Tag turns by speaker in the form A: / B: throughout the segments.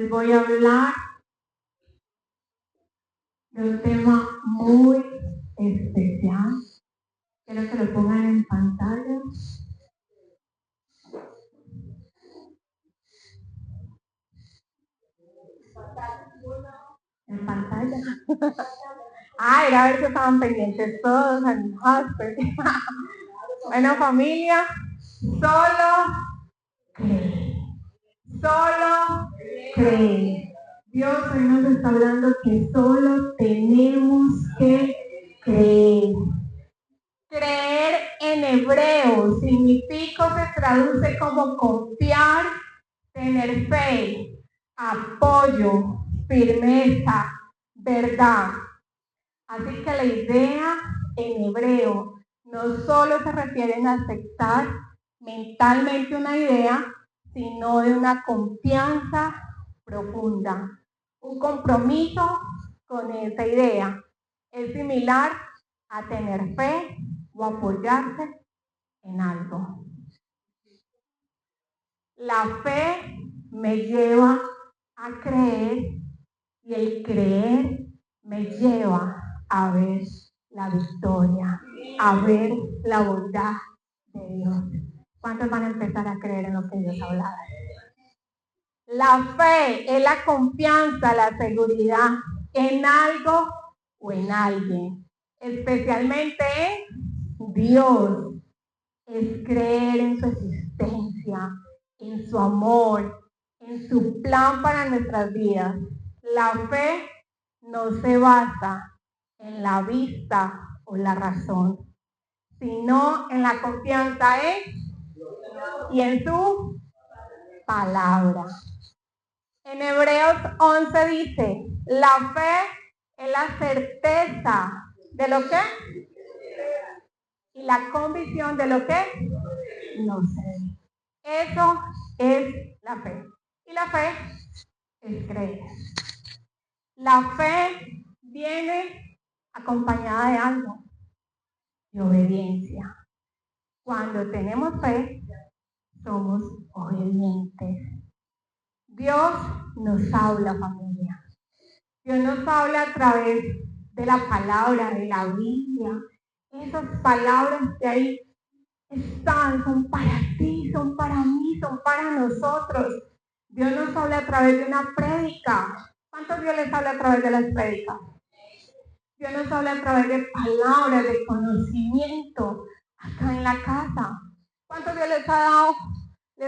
A: Les voy a hablar de un tema muy especial. Quiero que lo pongan en pantalla. En pantalla. Era a ver si estaban pendientes todos, animados. Bueno, familia, solo cree. Solo cree. Dios hoy nos está hablando que solo tenemos que creer. Creer en hebreo significa, se traduce como confiar, tener fe, apoyo, firmeza, verdad. Así que la idea en hebreo no solo se refiere a aceptar mentalmente una idea, sino de una confianza profunda, un compromiso con esa idea. Es similar a tener fe o apoyarse en algo. La fe me lleva a creer y el creer me lleva a ver la victoria, a ver la bondad de Dios. ¿Cuántos van a empezar a creer en lo que Dios hablaba? La fe es la confianza, la seguridad en algo o en alguien, especialmente en Dios. Es creer en su existencia, en su amor, en su plan para nuestras vidas. La fe no se basa en la vista o la razón, sino en la confianza en y en su palabra. En Hebreos 11 dice, la fe es la certeza de lo que y la convicción de lo que no sé. Eso es la fe. Y la fe es creer. La fe viene acompañada de algo, de obediencia. Cuando tenemos fe, somos obedientes. Dios nos habla, familia. Dios nos habla a través de la palabra, de la Biblia. Esas palabras de ahí están, son para ti, son para mí, son para nosotros. Dios nos habla a través de una prédica. ¿Cuántos Dios les habla a través de las prédicas? Dios nos habla a través de palabras, de conocimiento, acá en la casa. ¿Cuántos Dios les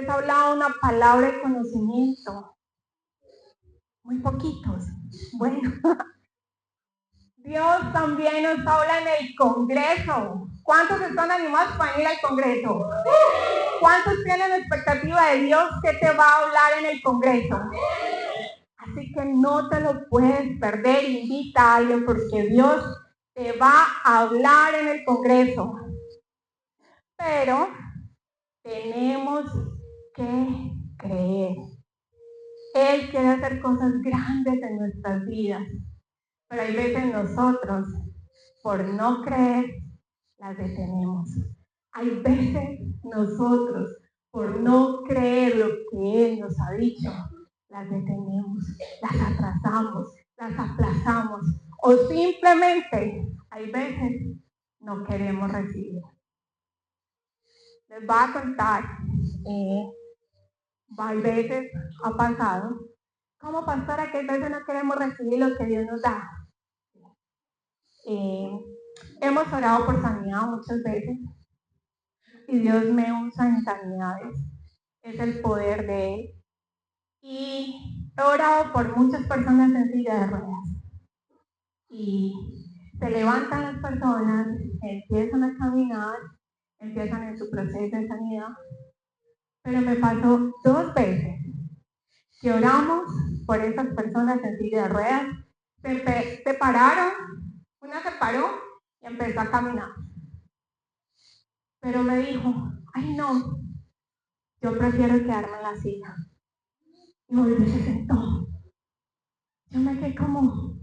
A: ha hablado una palabra de conocimiento? Muy poquitos. Bueno. Dios también nos habla en el Congreso. ¿Cuántos están animados para ir al Congreso? ¿Cuántos tienen la expectativa de Dios que te va a hablar en el Congreso? Así que no te lo puedes perder, invita a alguien porque Dios te va a hablar en el Congreso. Pero tenemos que creer. Él quiere hacer cosas grandes en nuestras vidas, pero hay veces nosotros, por no creer, las detenemos. Hay veces nosotros, por no creer lo que Él nos ha dicho, las detenemos, las atrasamos, las aplazamos o simplemente hay veces no queremos recibir. Les voy a contar, hay veces ha pasado, como pastora, que hay veces no queremos recibir lo que Dios nos da. Hemos orado por sanidad muchas veces y Dios me usa en sanidades. Es el poder de Él. Y he orado por muchas personas en silla de ruedas. Y se levantan las personas, empiezan a caminar, empiezan en su proceso de sanidad. Pero me pasó 2 veces que oramos por esas personas en silla de ruedas. Se pararon, una se paró y empezó a caminar. Pero me dijo, ay no, yo prefiero quedarme en la silla. Y volvió y se sentó. Yo me quedé como,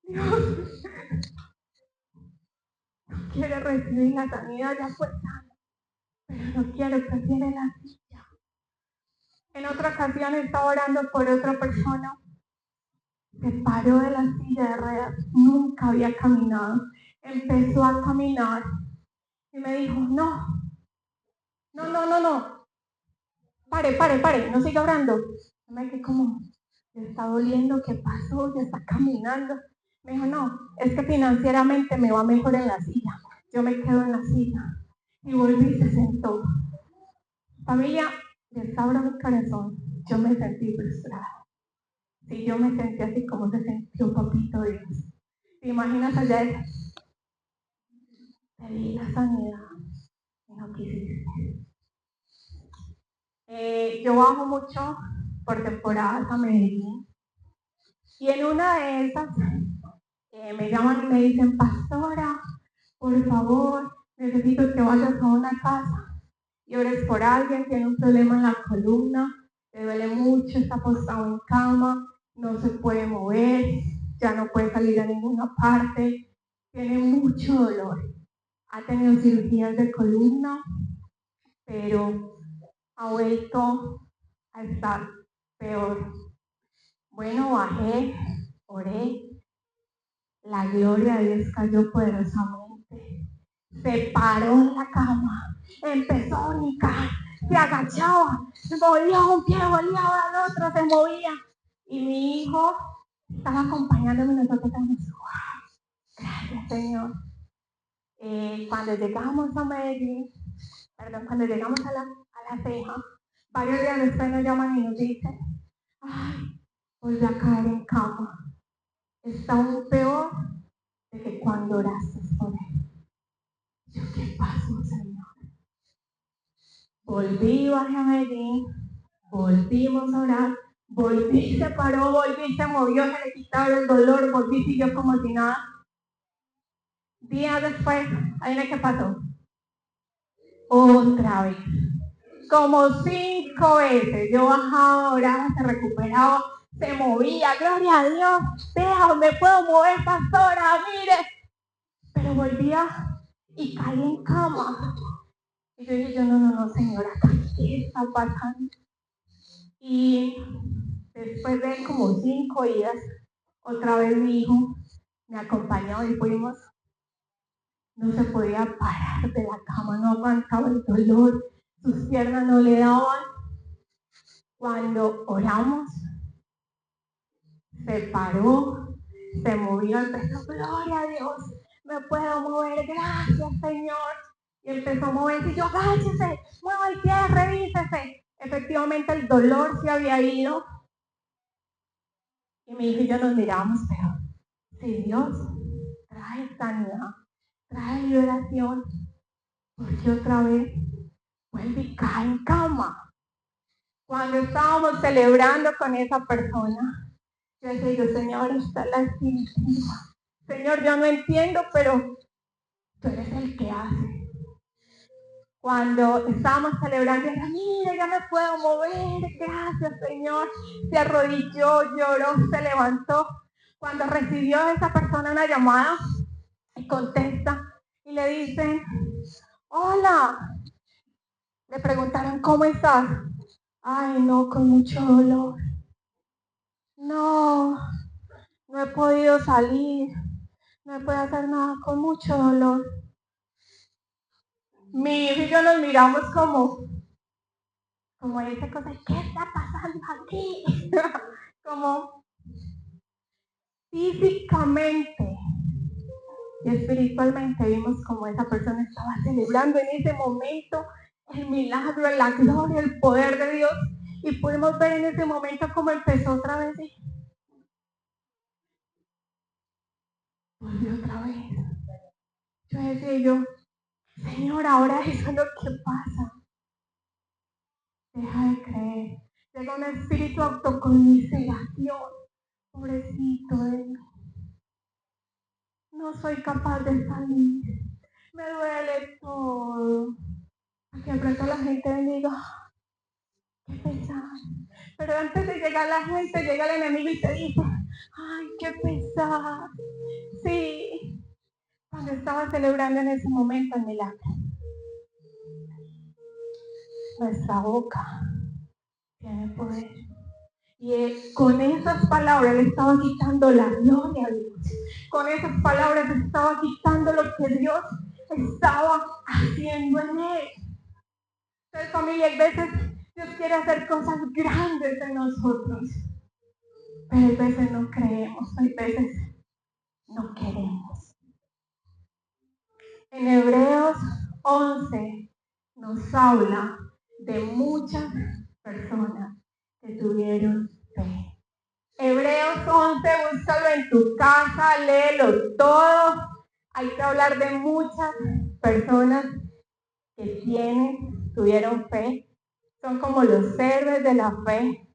A: Dios, no quiere recibir la sanidad, ya fue sana, pero no quiere, prefiere la silla. En otra ocasión estaba orando por otra persona, se paró de la silla de ruedas, nunca había caminado, empezó a caminar y me dijo, no, pare, no siga orando. Me quedé como, ¿le está doliendo? ¿Qué pasó? ¿Ya está caminando? Me dijo, no, es que financieramente me va mejor en la silla. Yo me quedo en la silla. Y volví y se sentó. Familia, les abro mi corazón. Yo me sentí frustrada. Sí, yo me sentí así como se sintió Papito Dios. ¿Te imaginas ayer? Te di la sanidad y no quisiste. Yo bajo mucho por temporadas a Medellín. Y en una de esas me llaman y me dicen, pastora, por favor, necesito que vayas a una casa y ores por alguien, tiene un problema en la columna, le duele mucho, está acostado en cama, no se puede mover, ya no puede salir a ninguna parte, tiene mucho dolor. Ha tenido cirugías de columna, pero ha vuelto a estar peor. Bueno, bajé, oré, la gloria de Dios cayó poderosamente. Se paró en la cama, empezó a brincar, se agachaba, se movía un pie, volvía al otro, se movía. Y mi hijo estaba acompañándome, nosotros dijimos, wow, gracias Señor. Cuando llegamos a Medellín, cuando llegamos a la ceja, varios días después nos llaman y nos dicen, ay, volví a caer en cama. Está aún peor de que cuando oraste por él. Yo, ¿qué pasó, Señor? Volví, bajé a Medellín, volvimos a orar, volví, se paró, volví, se movió, se le quitaba el dolor, volví, siguió como si nada. Días después, ¿adivina qué pasó? Otra vez. Como 5 veces. Yo bajaba, oraba, se recuperaba, se movía, gloria a Dios, vea, me puedo mover, pastora, mire. Pero volvía y caí en cama. Y yo dije, no, señora, ¿qué está pasando? Y después de como 5 días, otra vez mi hijo me acompañó y fuimos. No se podía parar de la cama, no aguantaba el dolor, sus piernas no le daban. Cuando oramos, se paró, se movió, empezó, gloria a Dios, me puedo mover, gracias Señor. Y empezó a moverse y yo, agáchese, mueva el pie, revísese. Efectivamente el dolor se había ido. Y mi hijo y yo nos miramos, pero si Dios trae sanidad, trae liberación, porque otra vez vuelve y cae en cama. Cuando estábamos celebrando con esa persona, yo decía, yo, Señor, está la definitiva. Señor, yo no entiendo, pero tú eres el que hace. Cuando estábamos celebrando, era, mira, ya me puedo mover, gracias Señor. Se arrodilló, lloró, se levantó. Cuando recibió esa persona una llamada, y contesta y le dicen, hola. Le preguntaron, ¿cómo estás? Ay, no, con mucho dolor. No he podido salir, no he podido hacer nada, con mucho dolor. Mi hijo y yo nos miramos como esa cosa, ¿qué está pasando aquí? Como físicamente y espiritualmente vimos como esa persona estaba celebrando en ese momento el milagro, la gloria, el poder de Dios. Y pudimos ver en ese momento cómo empezó otra vez y volvió otra vez. Yo decía Señor, ahora eso es lo que pasa. Deja de creer. Llega un espíritu de autoconmiseración. Pobrecito de mí. No soy capaz de salir. Me duele todo. Que de pronto la gente me diga, qué pesado. Pero antes de llegar la gente, llega el enemigo y te dice, ay, qué pesado. Sí. Cuando estaba celebrando en ese momento el milagro, nuestra boca tiene poder. Y con esas palabras le estaba quitando la gloria a Dios. Con esas palabras le estaba quitando lo que Dios estaba haciendo en él. Entonces, familia, hay veces Dios quiere hacer cosas grandes en nosotros, pero hay veces no creemos, hay veces no queremos. En Hebreos 11 nos habla de muchas personas que tuvieron fe. Hebreos 11, búscalo en tu casa, léelo todo. Hay que hablar de muchas personas que tuvieron fe. Son como los héroes de la fe.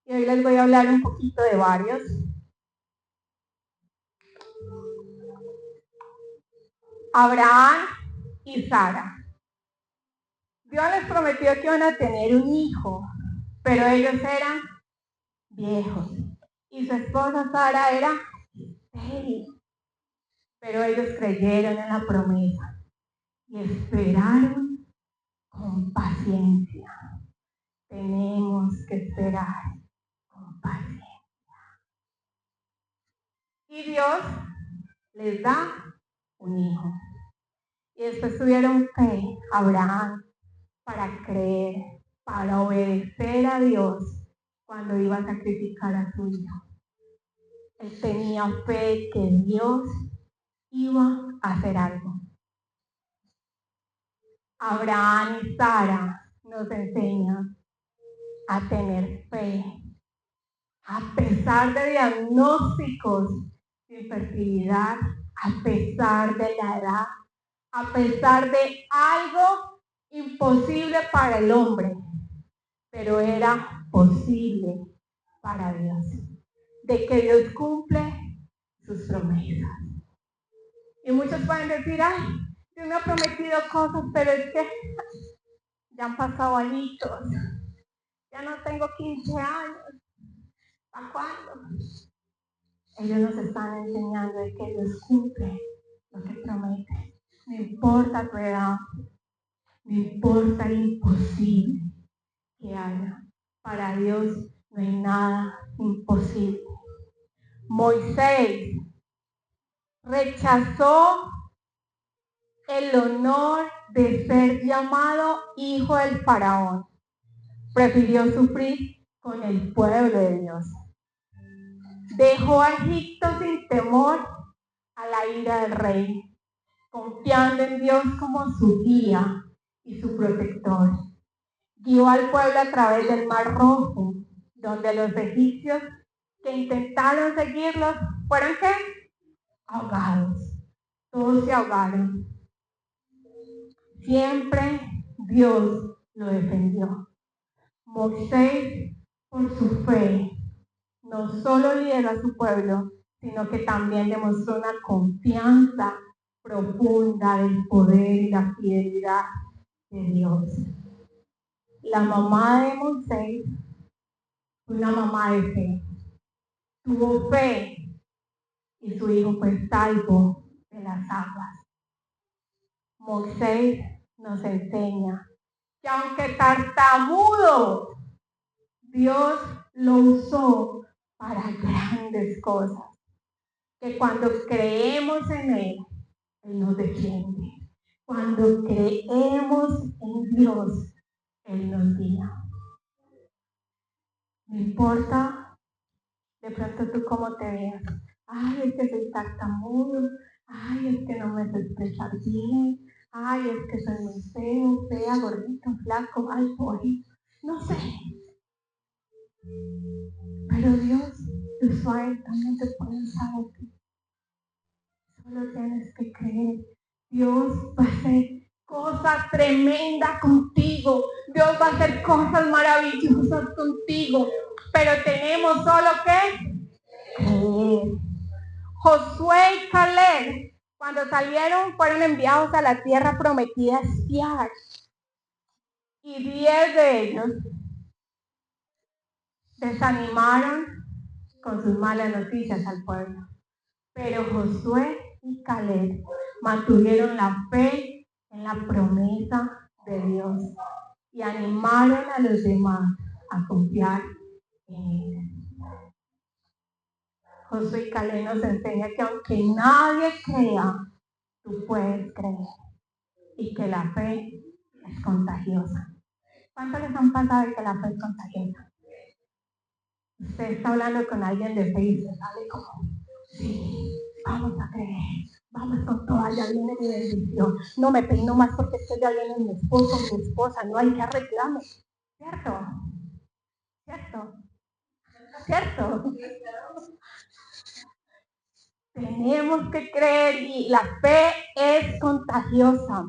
A: Y hoy les voy a hablar un poquito de varios. Abraham y Sara. Dios les prometió que iban a tener un hijo, pero ellos eran viejos. Y su esposa Sara era estéril. Pero ellos creyeron en la promesa y esperaron con paciencia. Tenemos que esperar con paciencia. Y Dios les da un hijo. Y después tuvieron fe, Abraham, para creer, para obedecer a Dios cuando iba a sacrificar a su hijo. Él tenía fe que Dios iba a hacer algo. Abraham y Sara nos enseñan a tener fe, a pesar de diagnósticos de infertilidad, a pesar de la edad, a pesar de algo imposible para el hombre, pero era posible para Dios, de que Dios cumple sus promesas. Y muchos pueden decir, ay, Dios me ha prometido cosas, pero es que ya han pasado añitos, ya no tengo 15 años, ¿a cuándo? Ellos nos están enseñando de que Dios cumple lo que promete. No importa tu edad, no importa lo imposible que haya. Para Dios no hay nada imposible. Moisés rechazó el honor de ser llamado hijo del faraón. Prefirió sufrir con el pueblo de Dios. Dejó a Egipto sin temor a la ira del rey, confiando en Dios como su guía y su protector. Guió al pueblo a través del Mar Rojo, donde los egipcios que intentaron seguirlos fueron ¿qué? Ahogados. Todos se ahogaron. Siempre Dios lo defendió. Moisés, por su fe, no solo lideró a su pueblo, sino que también demostró una confianza profunda del poder y la fidelidad de Dios. La mamá de Moisés fue una mamá de fe. Tuvo fe y su hijo fue salvo de las aguas. Moisés nos enseña que aunque tartamudo, Dios lo usó para grandes cosas. Que cuando creemos en Él, Él nos defiende. Cuando creemos en Dios, Él nos guía. No importa de pronto tú cómo te veas. Ay, es que soy tartamudo. Ay, es que no me sé expresar bien. Ay, es que soy muy feo, fea, gordito, flaco, ay, pobre. No sé. Pero Dios usó a Él, también te puede usar a ti. Solo tienes que creer. Dios va a hacer cosas tremendas contigo. Dios va a hacer cosas maravillosas contigo. Pero tenemos solo que creer. Josué y Caleb, cuando salieron, fueron enviados a la tierra prometida a espiar. Y 10 de ellos desanimaron con sus malas noticias al pueblo. Pero Josué y Caleb mantuvieron la fe en la promesa de Dios y animaron a los demás a confiar en Él. Josué y Caleb nos enseña que aunque nadie crea, tú puedes creer y que la fe es contagiosa. ¿Cuánto les han pasado de que la fe es contagiosa? Usted está hablando con alguien de fe y se sale como, sí, vamos a creer, vamos con toda, ya viene mi bendición. No me peino más porque es que ya viene mi esposo, mi esposa, no hay que arreglarme. ¿Cierto? ¿Cierto? ¿Cierto? Tenemos que creer y la fe es contagiosa.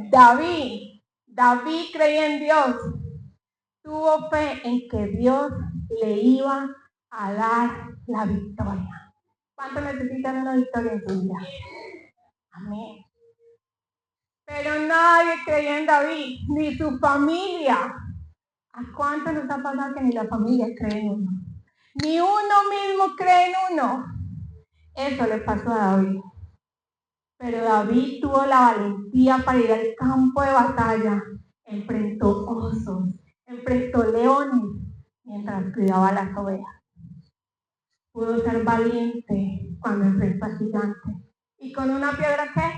A: David creía en Dios. Tuvo fe en que Dios le iba a dar la victoria. ¿Cuánto necesitan una victoria en su vida? Amén. Pero nadie creía en David, ni su familia. ¿A cuánto nos ha pasado que ni la familia cree en uno? Ni uno mismo cree en uno. Eso le pasó a David. Pero David tuvo la valentía para ir al campo de batalla. Enfrentó osos, enfrentó leones, mientras cuidaba las ovejas. Pudo ser valiente cuando enfrentó al gigante. ¿Y con una piedra qué?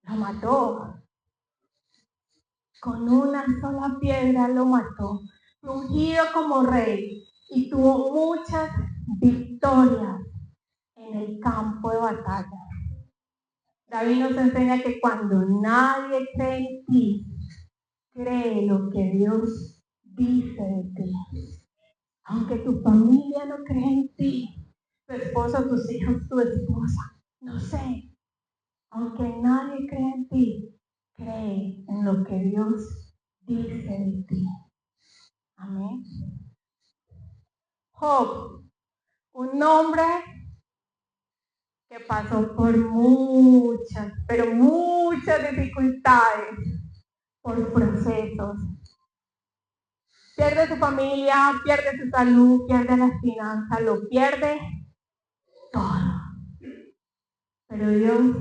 A: Lo mató. Con una sola piedra lo mató. Fue ungido como rey y tuvo muchas victorias en el campo de batalla. David nos enseña que cuando nadie cree en ti, cree lo que Dios dice de ti. Aunque tu familia no cree en ti, tu esposo, tus hijos, tu esposa, no sé. Aunque nadie cree en ti, cree en lo que Dios dice de ti. Amén. Job, un hombre que pasó por muchas, pero muchas dificultades, por procesos. Pierde su familia, pierde su salud, pierde las finanzas, lo pierde todo. Pero Dios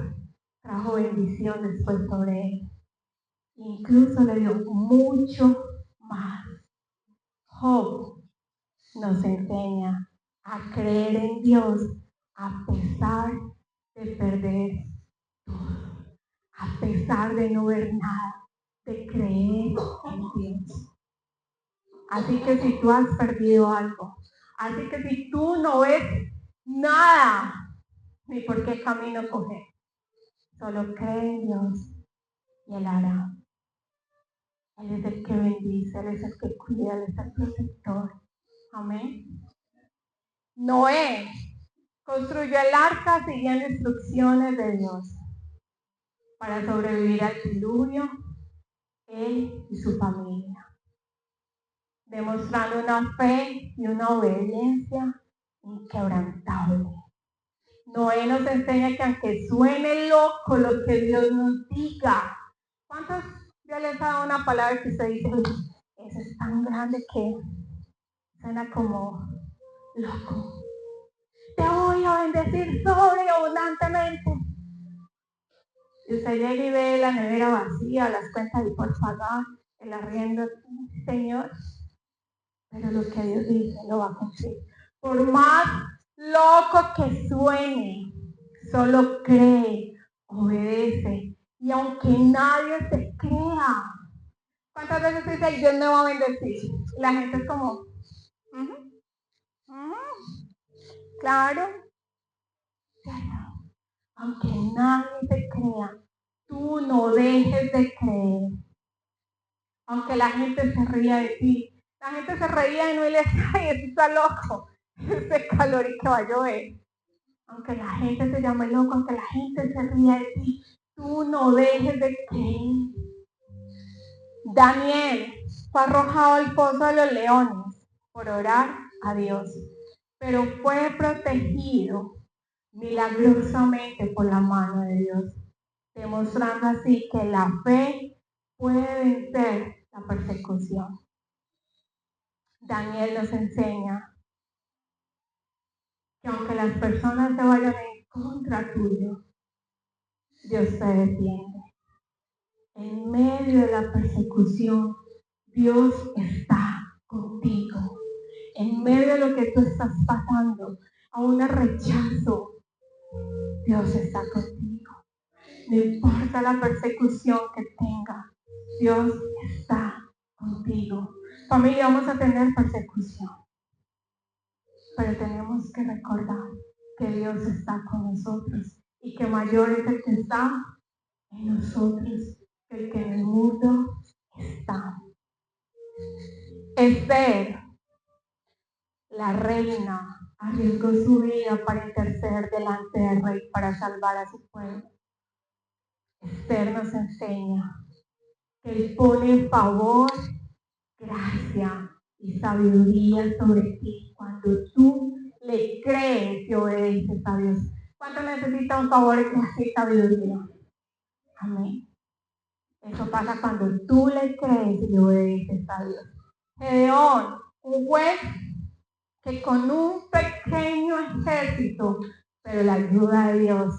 A: trajo bendición después sobre él. Incluso le dio mucho más. Job nos enseña a creer en Dios a pesar de perder todo, a pesar de no ver nada, de creer en Dios. Así que si tú has perdido algo, así que si tú no ves nada, ni por qué camino coger, solo cree en Dios y Él hará. Él es el que bendice, Él es el que cuida, Él es el protector. Amén. Noé construyó el arca siguiendo instrucciones de Dios para sobrevivir al diluvio, él y su familia, demostrando una fe y una obediencia inquebrantable. Noé nos enseña que aunque suene loco lo que Dios nos diga, ¿cuántos Dios les ha dado una palabra que usted dice, eso es tan grande que suena como loco? Te voy a bendecir sobreabundantemente. Y usted llega y ve la nevera vacía, las cuentas ahí por pagar, el arriendo, Señor. Pero lo que Dios dice lo va a cumplir. Por más loco que suene, solo cree, obedece. Y aunque nadie te crea, ¿cuántas veces dice, Dios me va a bendecir? Y la gente es como, claro. Aunque nadie te crea, tú no dejes de creer. Aunque la gente se ría de ti, la gente se reía de no y le decía, ay, eso está loco, ese calor y que va a llover. Aunque la gente se llame loco, aunque la gente se ría de ti, tú no dejes de creer. Daniel fue arrojado al pozo de los leones por orar a Dios, pero fue protegido milagrosamente por la mano de Dios, demostrando así que la fe puede vencer la persecución. Daniel nos enseña que aunque las personas se vayan en contra tuyo, Dios te defiende. En medio de la persecución, Dios está contigo. En medio de lo que tú estás pasando, a un rechazo, Dios está contigo. No importa la persecución que tenga, Dios está contigo. Familia, vamos a tener persecución, pero tenemos que recordar que Dios está con nosotros y que mayor es el que está en nosotros que el que en el mundo está. Esther, la reina, arriesgó su vida para interceder delante del rey para salvar a su pueblo. Esther nos enseña que Él pone favor, gracia y sabiduría sobre ti cuando tú le crees y obedeces a Dios. ¿Cuánto necesita un favor, gracia y sabiduría? Amén. Eso pasa cuando tú le crees y le obedeces a Dios. Gedeón, un juez que con un pequeño ejército, pero la ayuda de Dios,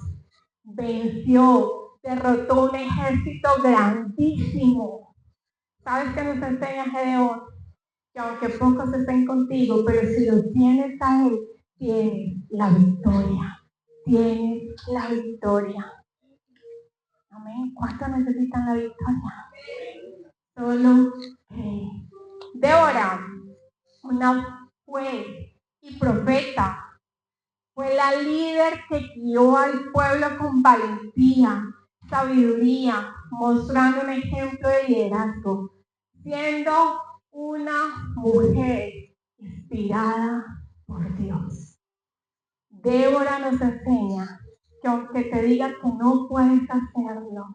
A: venció, derrotó un ejército grandísimo. ¿Sabes qué nos enseña Gedeón? Que aunque pocos estén contigo, pero si lo tienes a Él, tienes la victoria. Tienes la victoria. Amén. ¿Cuánto necesitan la victoria? Solo Débora, una juez y profeta, fue la líder que guió al pueblo con valentía, sabiduría, mostrando un ejemplo de liderazgo, siendo una mujer inspirada por Dios. Débora nos enseña que aunque te digan que no puedes hacerlo,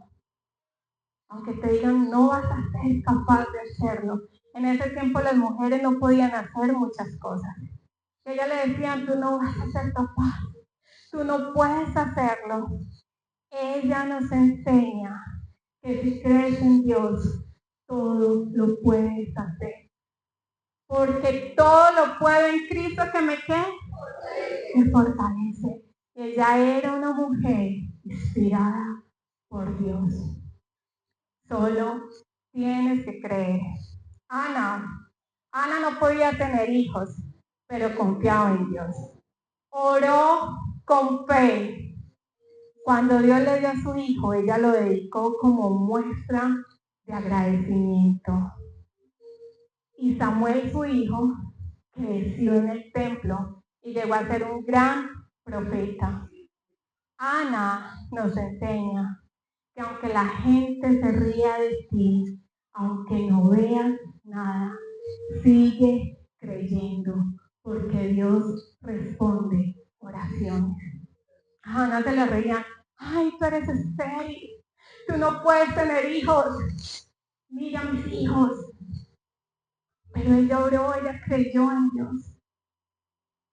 A: aunque te digan no vas a ser capaz de hacerlo, en ese tiempo las mujeres no podían hacer muchas cosas. Ella le decían, tú no vas a ser capaz, tú no puedes hacerlo. Ella nos enseña que si crees en Dios, todo lo puedes hacer. Porque todo lo puedo en Cristo que me fortalece. Ella era una mujer inspirada por Dios. Solo tienes que creer. Ana no podía tener hijos, pero confiaba en Dios. Oró con fe. Cuando Dios le dio a su hijo, ella lo dedicó como muestra de agradecimiento. Y Samuel, su hijo, creció en el templo y llegó a ser un gran profeta. Ana nos enseña que aunque la gente se ría de ti, aunque no veas nada, sigue creyendo, porque Dios responde oraciones. Ana se le reían, ay, tú eres estéril, tú no puedes tener hijos, mira mis hijos. Pero ella oró, ella creyó en Dios.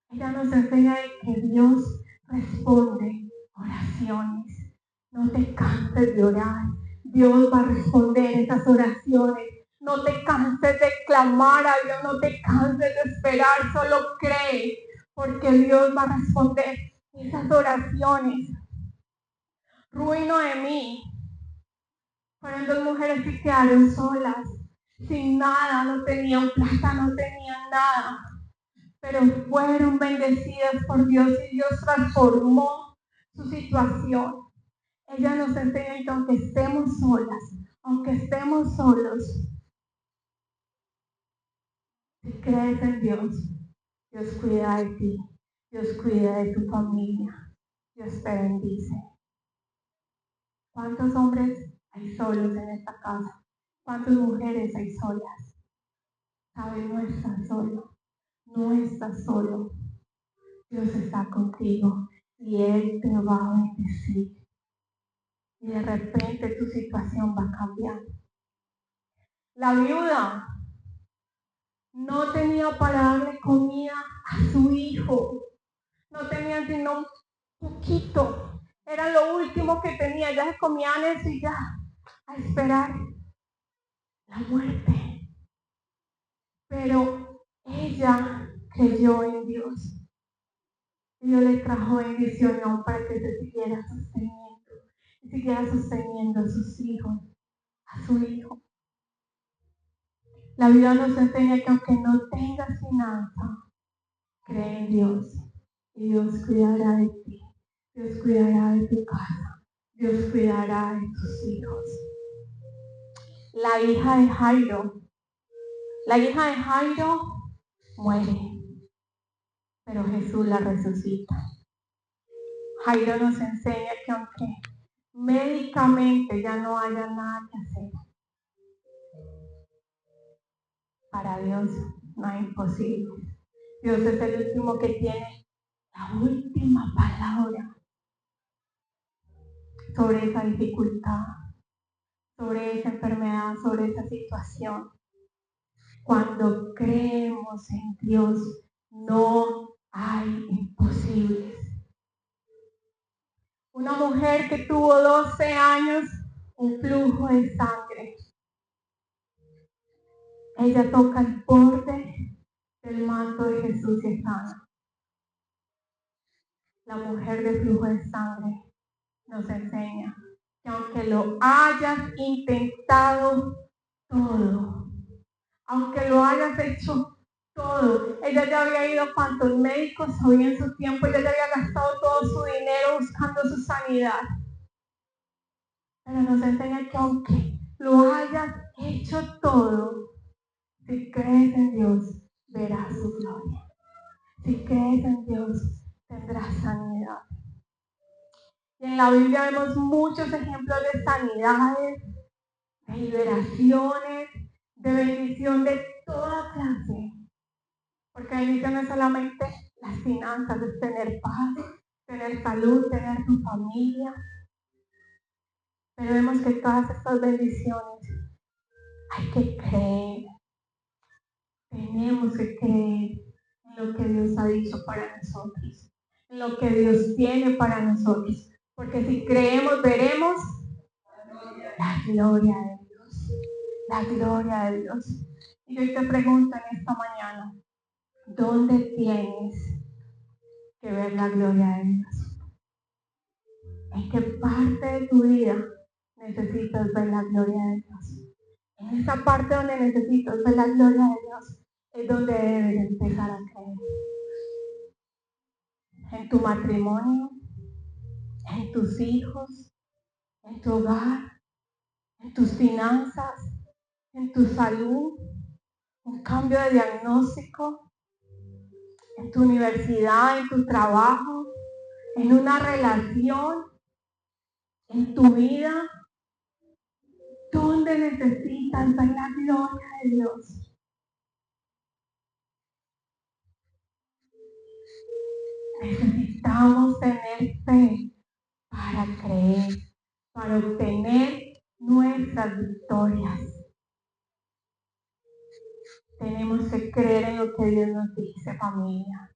A: Ella nos enseña que Dios responde oraciones. No te canses de orar. Dios va a responder esas oraciones. No te canses de clamar a Dios, no te canses de esperar, solo cree, porque Dios va a responder esas oraciones. Ruth y Noemí fueron dos mujeres que quedaron solas, sin nada, no tenían plata, no tenían nada, pero fueron bendecidas por Dios y Dios transformó su situación. Ella nos enseña que aunque estemos solas, aunque estemos solos, si crees en Dios, Dios cuida de ti, Dios cuida de tu familia, Dios te bendice. ¿Cuántos hombres hay solos en esta casa? ¿Cuántas mujeres hay solas? Sabes, no estás solo, no estás solo. Dios está contigo y Él te va a bendecir. Y de repente tu situación va a cambiar. La viuda no tenía para darle comida a su hijo. No tenía sino un poquito. Era lo último que tenía. Ya se comían eso y ya a esperar la muerte. Pero ella creyó en Dios. Y Dios le trajo bendición aún para que se siguiera sosteniendo. y siguiera sosteniendo a sus hijos, a su hijo. La Biblia nos enseña que aunque no tengas finanza, cree en Dios y Dios cuidará de ti, Dios cuidará de tu casa, Dios cuidará de tus hijos. La hija de Jairo muere, pero Jesús la resucita. Jairo nos enseña que aunque médicamente ya no haya nada que hacer, para Dios no hay imposible. Dios es el último que tiene la última palabra sobre esa dificultad, sobre esa enfermedad, sobre esa situación. Cuando creemos en Dios, no hay imposibles. Una mujer que tuvo 12 años un flujo de sangre. Ella toca el borde del manto de Jesús y es sana. La mujer de flujo de sangre nos enseña que aunque lo hayas intentado todo, aunque lo hayas hecho todo, ella ya había ido a cuantos médicos había en su tiempo, ella ya había gastado todo su dinero buscando su sanidad. Pero nos enseña que aunque lo hayas hecho todo, si crees en Dios, verás su gloria. Si crees en Dios, tendrás sanidad. Y en la Biblia vemos muchos ejemplos de sanidades, de liberaciones, de bendición de toda clase. Porque bendición no es solamente las finanzas, es tener paz, tener salud, tener tu familia. Pero vemos que todas estas bendiciones hay que creer. Tenemos que creer en lo que Dios ha dicho para nosotros, en lo que Dios tiene para nosotros. Porque si creemos, veremos la gloria de Dios. La gloria de Dios. Y yo te pregunto en esta mañana, ¿dónde tienes que ver la gloria de Dios? ¿En qué parte de tu vida necesitas ver la gloria de Dios? En esa parte donde necesitas ver la gloria de Dios es donde debes empezar a creer. En tu matrimonio, en tus hijos, en tu hogar, en tus finanzas, en tu salud, un cambio de diagnóstico, en tu universidad, en tu trabajo, en una relación, en tu vida, donde necesitas ver la gloria de Dios. Necesitamos tener fe para creer, para obtener nuestras victorias. Tenemos que creer en lo que Dios nos dice, familia.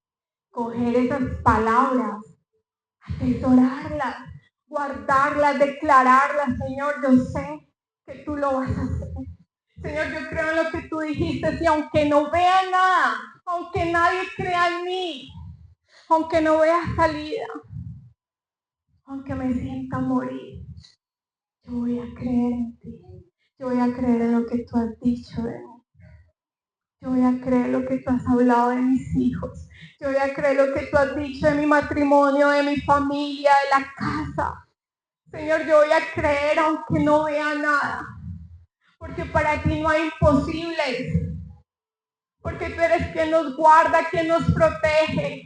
A: Coger esas palabras, atesorarlas, guardarlas, declararlas. Señor, yo sé que tú lo vas a hacer. Señor, yo creo en lo que tú dijiste, y aunque no vea nada, aunque nadie crea en mí, aunque no vea salida, aunque me sienta morir, yo voy a creer en ti. Yo voy a creer en lo que tú has dicho de mí. Yo voy a creer lo que tú has hablado de mis hijos. Yo voy a creer lo que tú has dicho de mi matrimonio, de mi familia, de la casa. Señor, yo voy a creer aunque no vea nada. Porque para ti no hay imposibles. Porque tú eres quien nos guarda, quien nos protege.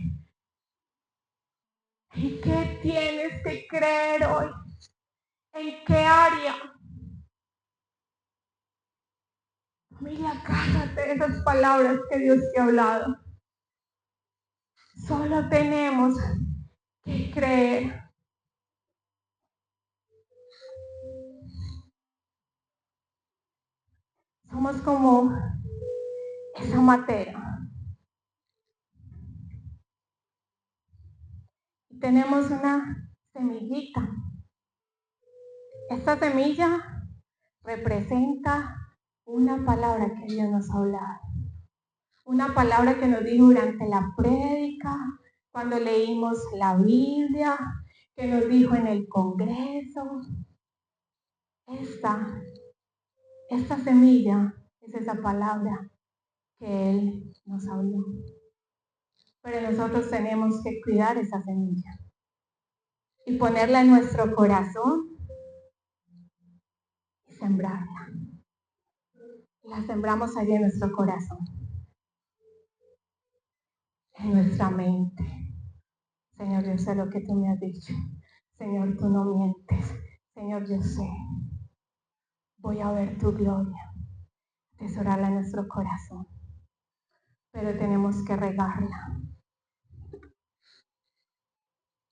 A: ¿En qué tienes que creer hoy? ¿En qué área? Familia, agárrate de esas palabras que Dios te ha hablado. Solo tenemos que creer. Somos como esa materia. Tenemos una semillita. Esta semilla representa una palabra que Dios nos ha hablado. Una palabra que nos dijo durante la prédica, cuando leímos la Biblia, que nos dijo en el Congreso. Esta semilla es esa palabra que Él nos habló. Pero nosotros tenemos que cuidar esa semilla y ponerla en nuestro corazón y sembrarla. La sembramos allí en nuestro corazón, en nuestra mente. Señor, yo sé lo que tú me has dicho. Señor, tú no mientes. Señor, yo sé. Voy a ver tu gloria, atesorarla en nuestro corazón. Pero tenemos que regarla.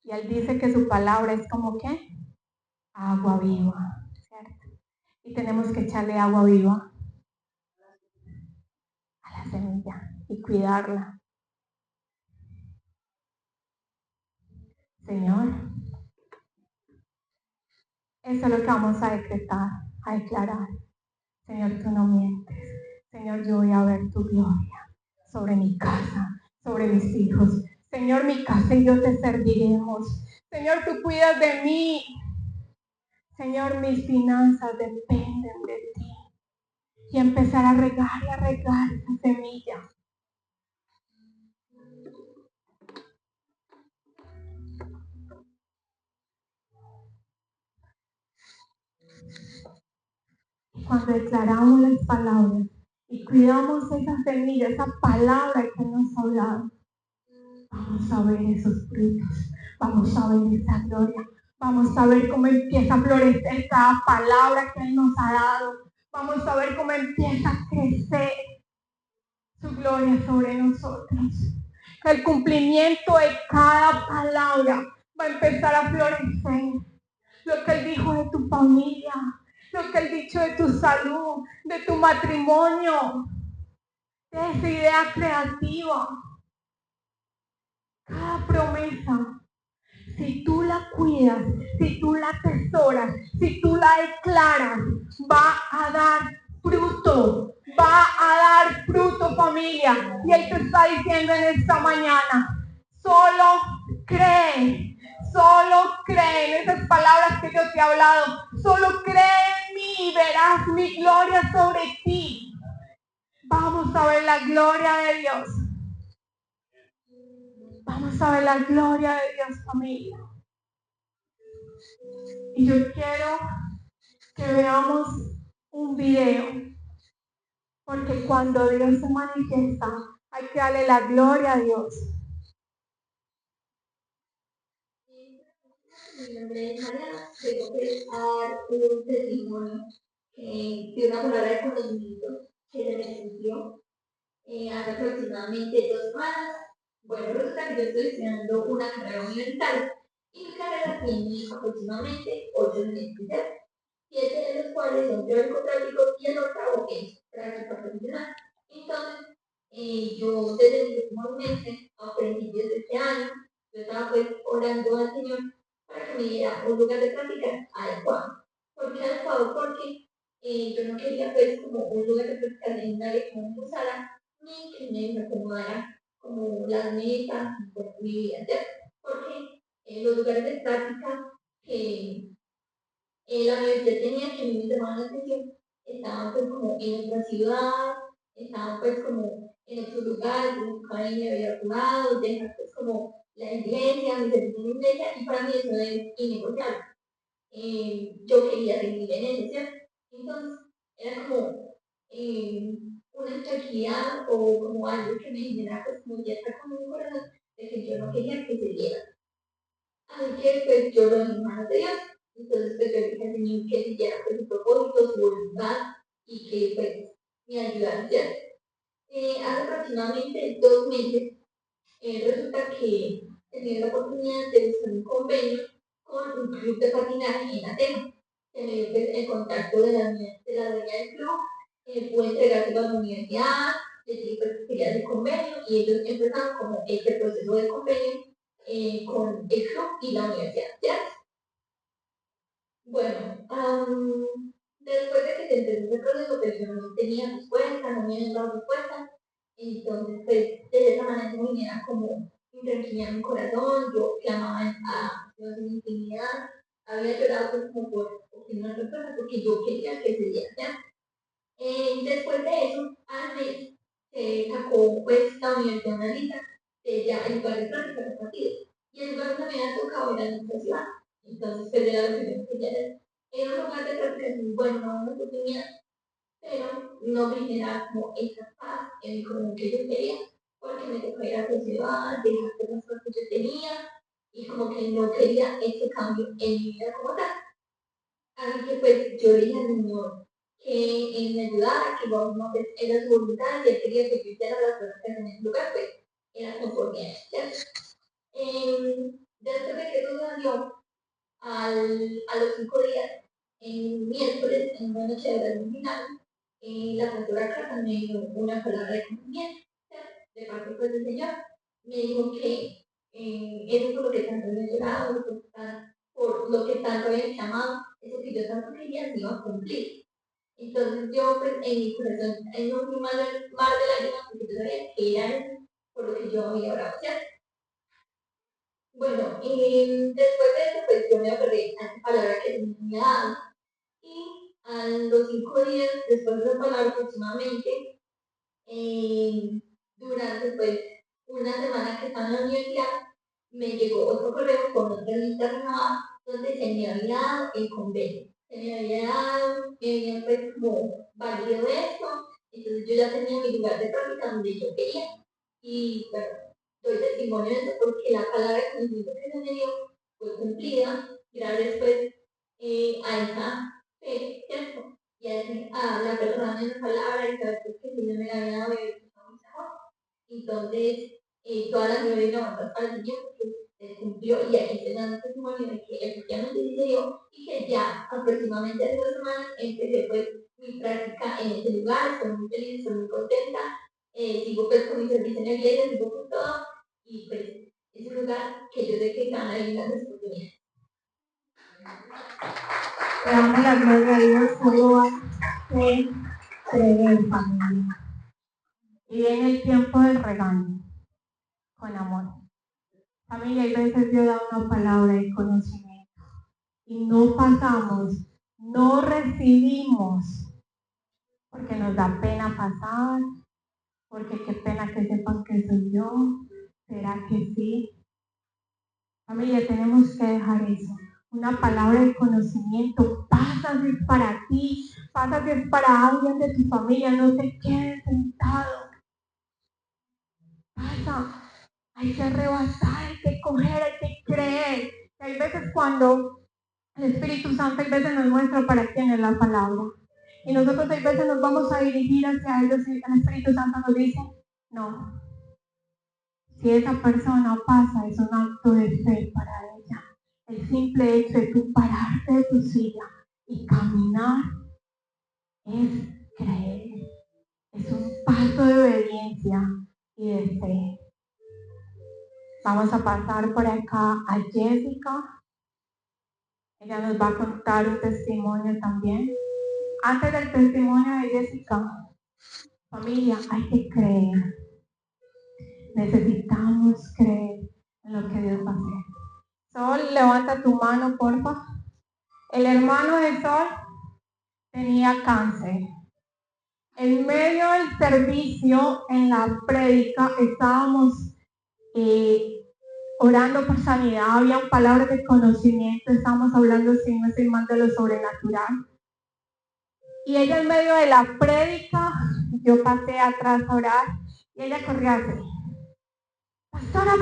A: Y Él dice que su palabra es como ¿qué? Agua viva, ¿cierto? Y tenemos que echarle agua viva a la semilla y cuidarla. Señor, eso es lo que vamos a decretar, a declarar. Señor, tú no mientes. Señor, yo voy a ver tu gloria sobre mi casa, sobre mis hijos. Señor, mi casa y yo te serviremos. Señor, tú cuidas de mí. Señor, mis finanzas dependen de ti. Y empezar a regar esa semilla. Cuando declaramos las palabras y cuidamos esa semilla, esa palabra que nos ha hablado, vamos a ver esos frutos, vamos a ver esa gloria, vamos a ver cómo empieza a florecer cada palabra que Él nos ha dado, vamos a ver cómo empieza a crecer su gloria sobre nosotros. El cumplimiento de cada palabra va a empezar a florecer. Lo que Él dijo de tu familia, lo que Él dicho de tu salud, de tu matrimonio, de esa idea creativa. Cada promesa, si tú la cuidas, si tú la atesoras, si tú la declaras, va a dar fruto, va a dar fruto, familia. Y Él te está diciendo en esta mañana, solo cree en esas palabras que yo te he hablado, solo cree en mí y verás mi gloria sobre ti. Vamos a ver la gloria de Dios. Vamos a ver la gloria de Dios, familia. Y yo quiero que veamos un video, porque cuando Dios se manifiesta, hay que darle la gloria a Dios.
B: Mi nombre es Mariana, vengo a dar un testimonio de una palabra de conocimiento que se me surgió hace aproximadamente 2 semanas. Bueno, resulta que yo estoy estudiando una carrera universitaria y mi carrera tiene aproximadamente 8 semestres, 7 de los cuales son teórico-práctico y el octavo es práctica profesional. Entonces, yo desde el último mes, a principios de este año, yo estaba pues orando al Señor para que me diera un lugar de práctica adecuado. ¿Por qué adecuado? Porque yo no quería pues como un lugar de práctica en un área que no me gustara, ni que me acomodara como las metas por mi vida, ¿cierto? Porque los lugares de práctica que la universidad tenía que a mí me llamaban la atención, estaban pues como en otra ciudad, estaban pues como en otro lugar, nunca me había jugado, dejar pues como la iglesia, mi servicio en la iglesia, y para mí eso es innegociable. Yo quería seguir en eso, ¿cierto? Entonces, era como una tranquilidad o como algo que me generaba pues como ya está como un corazón de que yo no quería que se diera. Así que pues yo lo dejé en manos de Dios. Entonces pues yo le dije al Señor que siguiera pues su propósito, su voluntad y que pues me ayudara, ¿cierto? Hace aproximadamente 2 meses resulta que tenía la oportunidad de buscar un convenio con un club de patinaje en Atenas. Se me dio pues, el contacto de la dueña del club, pude entregárselo a la universidad, les dije pues, que quería el convenio y ellos empezaron como este proceso de convenio con el club y la universidad, ¿cierto? Bueno, después de que se empezó ese proceso, pues yo no tenía respuesta, no me habían dado respuesta, entonces pues de esa manera se me genera como intranquilidad en mi corazón, yo clamaba a Dios en intimidad, había llorado pues como por una persona, porque yo quería que se diera. Después de eso, al mes, se sacó pues la Universidad de Analita, ya el lugar de práctica de partidos. Y el lugar donde me había tocado era en nuestra ciudad. Entonces, pues era lo primero que quería hacer. Era un lugar de práctica muy bueno, una oportunidad, pero no me generaba como esa paz en mi corazón que yo quería, porque me tocó ir a la ciudad, dejar de las cosas que yo tenía, y como que no quería ese cambio en mi vida como tal. Así que pues yo le dije al Señor que me ayudara, que no pues, era su voluntad, y él quería que yo hiciera las cosas en ese lugar, pues era conforme a él, ¿cierto? Después de que eso salió, a los 5 días, en miércoles, en una noche de oración final, la pastora Carla me dio una palabra de conocimiento, ¿cierto? De parte pues, del Señor. Me dijo que eso por lo que tanto había llorado, por lo que tanto había llamado, eso que yo tanto quería se iba a cumplir. Entonces yo pues en mi corazón no fui más de lágrimas porque yo sabía que era eso por lo que yo había orado, ¿cierto? Bueno, después de eso pues yo me aferré a esa palabra que el Señor me había dado. Y a los 5 días después de esa palabra aproximadamente, durante pues una semana que estaba en la universidad, me llegó otro correo con otra lista renovada donde se me había dado el convenio. Se me había dado, me habían pues como válido esto, entonces yo ya tenía mi lugar de práctica donde yo quería. Y bueno, doy testimonio de eso porque la palabra de conocimiento que se me dio fue cumplida gracias pues a esa fe, ¿cierto? Y a la persona de la palabra y saber pues, que el Señor me la había dado y había puesto mi amor. Entonces, todas las gloria y alabanzas para el Señor porque se cumplió y aquí estoy dando testimonio de que efectivamente sí se dio y que ya aproximadamente hace 2 semanas empecé pues mi práctica en este lugar, estoy muy feliz, estoy muy contenta, sigo pues con mi servicio en la iglesia, sigo con todo y pues es un lugar que yo sé que van a ir grandes oportunidades.
A: Le damos la gloria a Dios, solo hay que creer, familia. Y viene el tiempo del regaño, con amor. Familia, hay veces Dios da una palabra de conocimiento y no pasamos, no recibimos, porque nos da pena pasar, porque qué pena que sepan que soy yo. ¿Será que sí? Familia, tenemos que dejar eso. Una palabra de conocimiento, pasa si es para ti, pasa si es para alguien de tu familia, no te quedes sentado. Pasa, hay que rebasar, hay que coger, hay que creer. Y hay veces cuando el Espíritu Santo hay veces nos muestra para quién es la palabra. Y nosotros hay veces nos vamos a dirigir hacia ellos y el Espíritu Santo nos dice, no. Si esa persona pasa, es un acto de fe para ella. El simple hecho de tú pararte de tu silla y caminar es creer. Es un paso de obediencia y de fe. Vamos a pasar por acá a Jessica. Ella nos va a contar un testimonio también. Antes del testimonio de Jessica, familia, hay que creer. Necesitamos creer en lo que Dios va a hacer. Sol, levanta tu mano, porfa. El hermano de Sol tenía cáncer. En medio del servicio, en la prédica, estábamos orando por sanidad, había palabras de conocimiento, estábamos hablando, si no estoy mal, de lo sobrenatural. Y ella en medio de la prédica, yo pasé atrás a orar, y ella corría así. Pastora,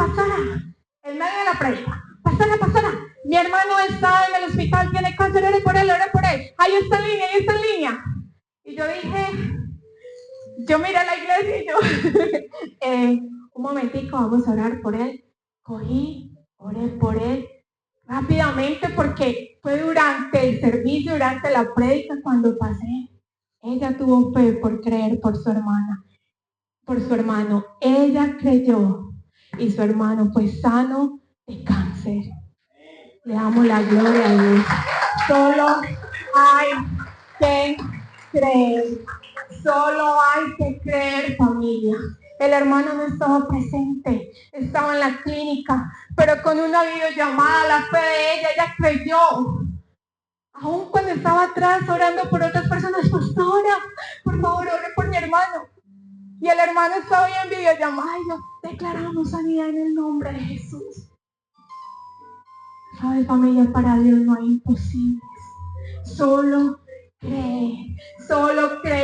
A: en medio de la prédica. Pastora, mi hermano está en el hospital, tiene cáncer, ore por él. Ahí está en línea. Y yo dije, yo miré a la iglesia y yo, un momentico, vamos a orar por él. Cogí, oré por él rápidamente porque fue durante el servicio, durante la prédica cuando pasé. Ella tuvo fe por creer por su hermana, por su hermano. Ella creyó y su hermano fue sano de cáncer. Le damos la gloria a Dios. Solo hay que creer. Solo hay que creer, familia. El hermano no estaba presente, estaba en la clínica, pero con una videollamada, la fe de ella creyó. Aún cuando estaba atrás orando por otras personas, pastora, por favor, ore por mi hermano. Y el hermano estaba ahí en videollamada y yo declaramos sanidad en el nombre de Jesús. ¿Sabe, familia? Para Dios no hay imposibles. Solo cree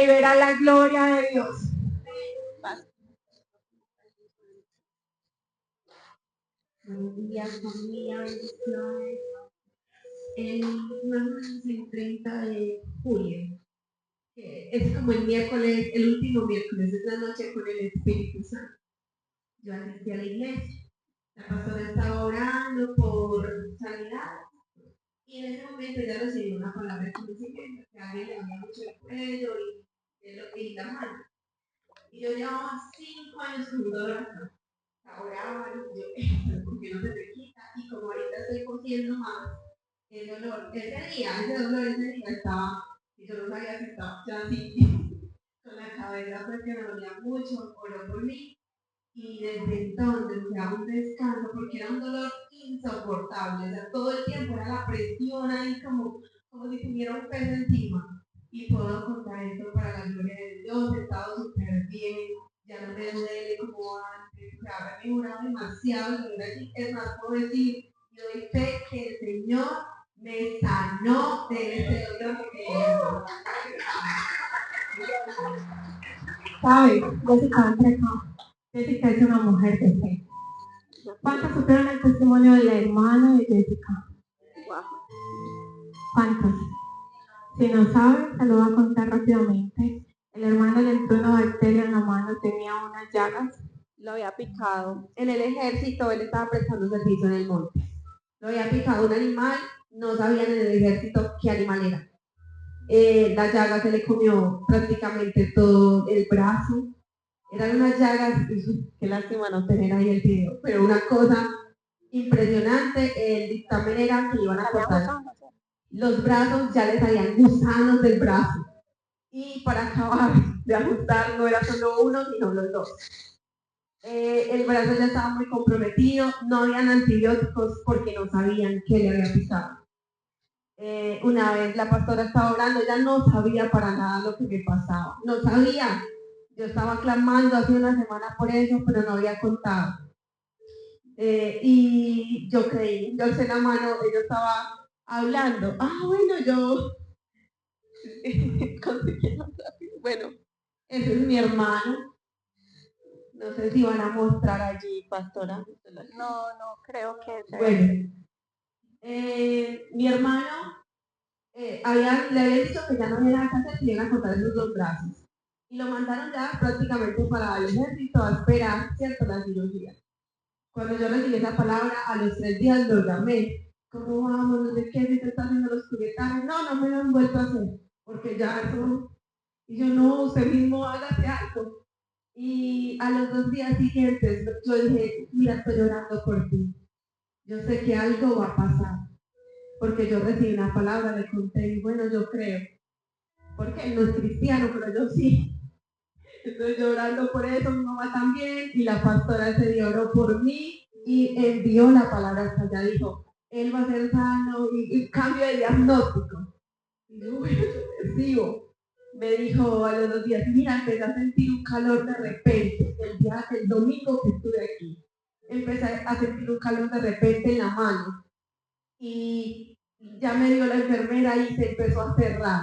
A: y verá la gloria de Dios.
C: Buenos días, familia, bendiciones. El 30 de julio, que es como el miércoles, el último miércoles, es la noche con el Espíritu Santo. Yo asistí a la iglesia, la pastora estaba orando por sanidad y en ese momento ya recibí una palabra de conocimiento, que a alguien le había mucho el cuello y la mano. Y yo llevaba 5 años con un dolor acá. Oraba y yo, ¿por qué no se me quita? Y como ahorita estoy cogiendo más, el dolor, ese dolor ese día estaba, y yo no sabía si estaba ya así, con la cabeza pues que me dolía mucho, oró por mí, y desde entonces me daba un descanso porque era un dolor insoportable, o sea, todo el tiempo era la presión ahí como si tuviera un peso encima, y puedo contar esto para la gloria de Dios, he estado súper bien, ya no me duele como antes, o sea, me duraba demasiado el dolor allí, es más, puedo decir, yo doy fe que el Señor me sanó de ese dolor que tenía.
A: ¿Sabe? Jessica entra acá. Jessica es una mujer de fe. ¿Cuántos supieron el testimonio del hermano de Jessica? ¿Cuántos? Si no saben, se lo voy a contar rápidamente. El hermano le entró una bacteria en la mano, tenía unas llagas.
C: Lo había picado. En el ejército él estaba prestando servicio en el monte. Lo había picado un animal, no sabían en el ejército qué animal era. La llaga se le comió prácticamente todo el brazo. Eran unas llagas, qué lástima no tener ahí el video, pero una cosa impresionante. El dictamen era que iban a cortar los brazos, ya les salían gusanos del brazo. Y para acabar de ajustar, no era solo uno, sino los dos. El brazo ya estaba muy comprometido, no habían antibióticos porque no sabían qué le había picado. Una vez la pastora estaba orando, ella no sabía para nada lo que me pasaba, no sabía. Yo estaba clamando hace una semana por eso, pero no había contado. Y yo creí, yo alcé la mano, ella estaba hablando. Bueno, yo bueno, ese es mi hermano. No sé si van a mostrar allí, pastora.
A: No creo que sea.
C: Bueno, mi hermano le habían dicho que ya no había nada que hacer, que iban a cortar esos dos brazos. Y lo mandaron ya prácticamente para el ejército a esperar, ¿cierto?, la cirugía. Cuando yo recibí esa palabra, a los 3 días lo llamé. ¿Cómo vamos? No sé qué, si te están haciendo los cubetajes. No me lo han vuelto a hacer, porque ya eso. Y yo, no, usted mismo hágase algo. Y a los 2 días siguientes, yo dije, mira, estoy orando por ti. Yo sé que algo va a pasar, porque yo recibí una palabra, le conté, y bueno, yo creo, porque él no es cristiano, pero yo sí. Estoy llorando por eso, mi mamá también, y la pastora ese día oró por mí y envió la palabra hasta allá, dijo, él va a ser sano, y cambio de diagnóstico. Y yo, bueno, yo recibo. Me dijo a los 2 días, mira, empecé a sentir un calor de repente, el domingo que estuve aquí, empecé a sentir un calor de repente en la mano, y ya me dio la enfermera y se empezó a cerrar.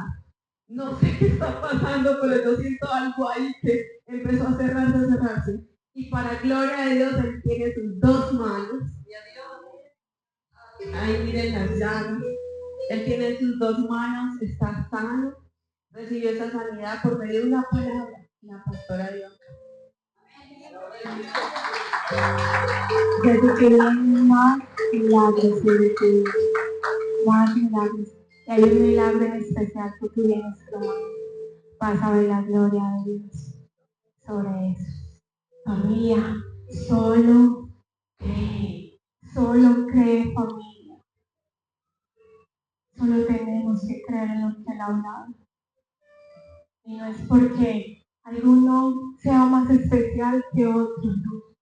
C: No sé qué está pasando, pero yo siento algo ahí que empezó a cerrarse. Y para gloria de Dios, él tiene sus 2 manos. Ahí miren las llagas. Él tiene sus 2 manos, está sano. Recibió esa sanidad por medio de una palabra. La pastora dio.
A: Yo quiero más milagros de Dios, más milagros. Y hay un milagro en especial que tú vienes clamando. Vas a ver la gloria de Dios sobre eso. Familia, solo cree familia. Solo tenemos que creer en lo que Él ha hablado. Y no es porque alguno sea más especial que otro, no.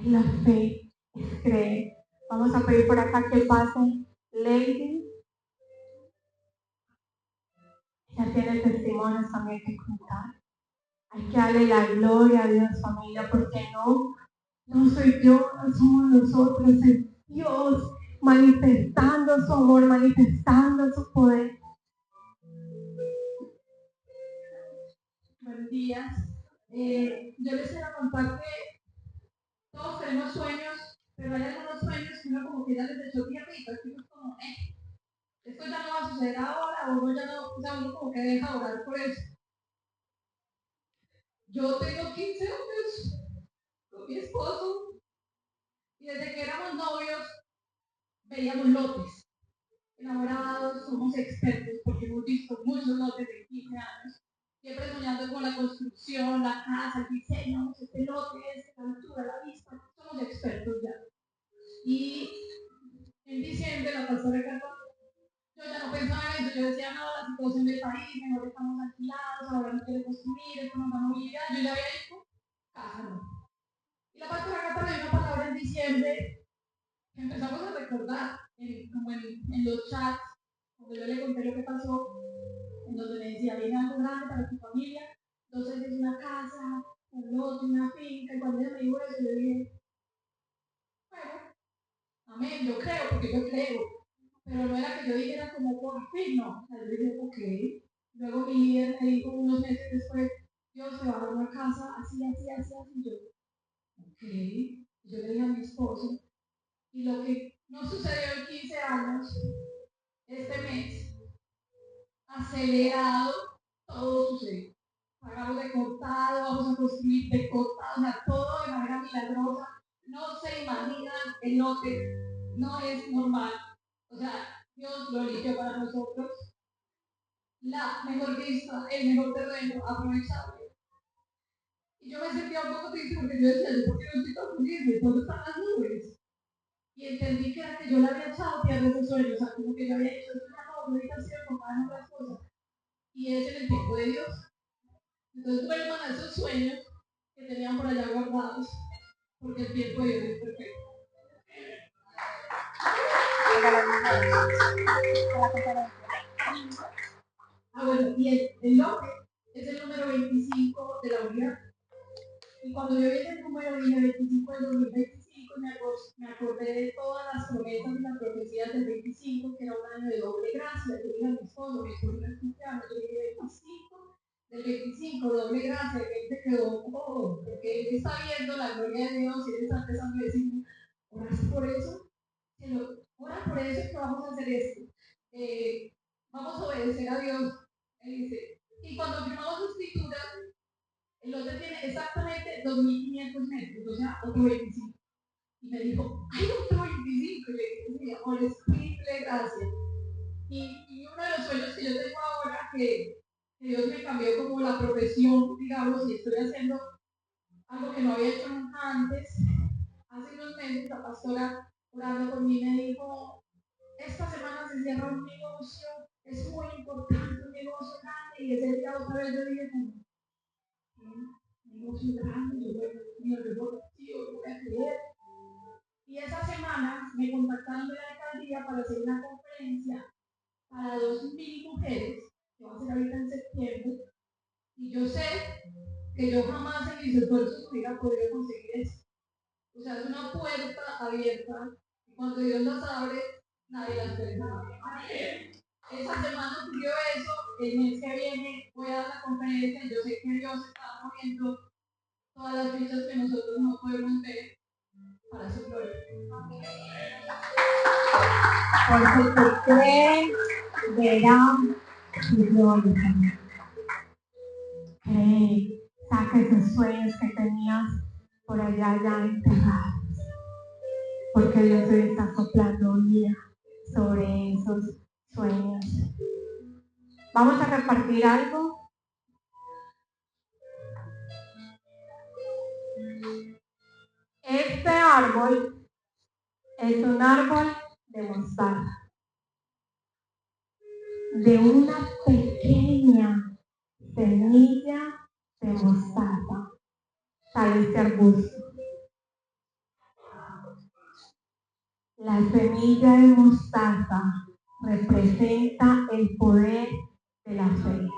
A: Es la fe, es creer. Vamos a pedir por acá que pase Lady. Ella tiene testimonios también que contar. Hay que darle la gloria a Dios, familia, porque no soy yo, no somos nosotros, es Dios manifestando su amor, manifestando su poder.
C: Buenos días. Yo les quiero contar que todos tenemos sueños, pero hay algunos sueños que uno como que ya les echó tiempito, que uno es como, esto ya no va a suceder ahora, o uno ya no, o sea, uno como que deja orar por eso. Yo tengo 15 años con mi esposo y desde que éramos novios veíamos lotes. Enamorados, somos expertos porque hemos visto muchos lotes de 15 años. Siempre soñando con la construcción, la casa, el diseño, este lote, la altura, la vista. Somos expertos ya. Y en diciembre la pastora Carlos, yo ya no pensaba en eso. Yo decía, no, la situación del país, mejor estamos alquilados, ahora no quiero construir, esto nos da movilidad. Yo ya había dicho, casa no. Y la pastora Cata me dio una palabra en diciembre que empezamos a recordar como en los chats, cuando yo le conté lo que pasó, en donde me decía, viene algo grande para tu familia, entonces es una casa, un lote, una finca, y cuando ella me dijo eso, yo dije, bueno, amén, yo creo, porque yo creo, pero no era que yo dijera como por fin, no, o sea, yo dije, ok, luego mi líder me dijo unos meses después, Dios te va a dar una casa así, así, así, así, y yo, ok, yo le dije a mi esposo, y lo que no sucedió en 15 años, este mes, acelerado, todo sucedió. Pagamos de contado, vamos a construir de contado, o sea, todo de manera milagrosa. No se imaginan el lote, no es normal. O sea, Dios lo eligió para nosotros. La mejor vista, el mejor terreno, aprovechable. Y yo me sentía un poco triste porque yo decía, ¿por qué no estoy tan feliz? ¿Dónde están las nubes? Y entendí que era que yo le había echado tierra a esos sueños, o sea, como que yo había hecho una meditación con otras cosas. Y es en el tiempo de Dios. Entonces vuelvan a esos sueños que tenían por allá guardados, porque el tiempo de Dios es perfecto. Bueno, y el nombre es el número 25 de la unidad. Y cuando yo vi ese número, dije 25 del 2025, me acordé de todas las promesas y las profecías del 25, que era un año de doble gracia. Yo dije a mi esposo es cristiano, yo dije 25 del 25, doble gracia, que él se quedó, porque él está viendo la gloria de Dios y él está empezando a decirme, ¿oras por eso? Ora por eso que vamos a hacer esto. Vamos a obedecer a Dios. Él dice, y cuando firmamos su escritura, el lote tiene exactamente 2.500 metros, o sea, otro 25. Y me dijo, hay otro 25. Y le dije, sí, amor, es triple gracia. Y uno de los sueños que yo tengo ahora, que Dios me cambió como la profesión, digamos, y estoy haciendo algo que no había hecho nunca antes. Hace unos meses la pastora orando por mí me dijo, esta semana se cierra un negocio, es muy importante, un negocio grande, y ese día otra vez yo dije, negocio grande, yo voy a creer. Y esa semana me contactaron de la alcaldía para hacer una conferencia para 2.000 mujeres, que va a ser ahorita en septiembre, y yo sé que yo jamás en mis esfuerzos hubiera podido conseguir eso. O sea, es una puerta abierta, y cuando Dios las abre, nadie las puede cerrar. Esa semana ocurrió eso, el mes que viene voy a dar la conferencia, yo sé que Dios está moviendo todas las fichas que nosotros no podemos ver para su gloria.
A: Porque el que cree, verá su gloria. Cree, saca esos sueños que tenías por allá ya enterrados. Porque Dios hoy está soplando vida sobre esos sueños. Vamos a repartir algo. Este árbol es un árbol de mostaza, de una pequeña semilla de de mostaza sale este arbusto. La semilla de mostaza representa el poder de la fe.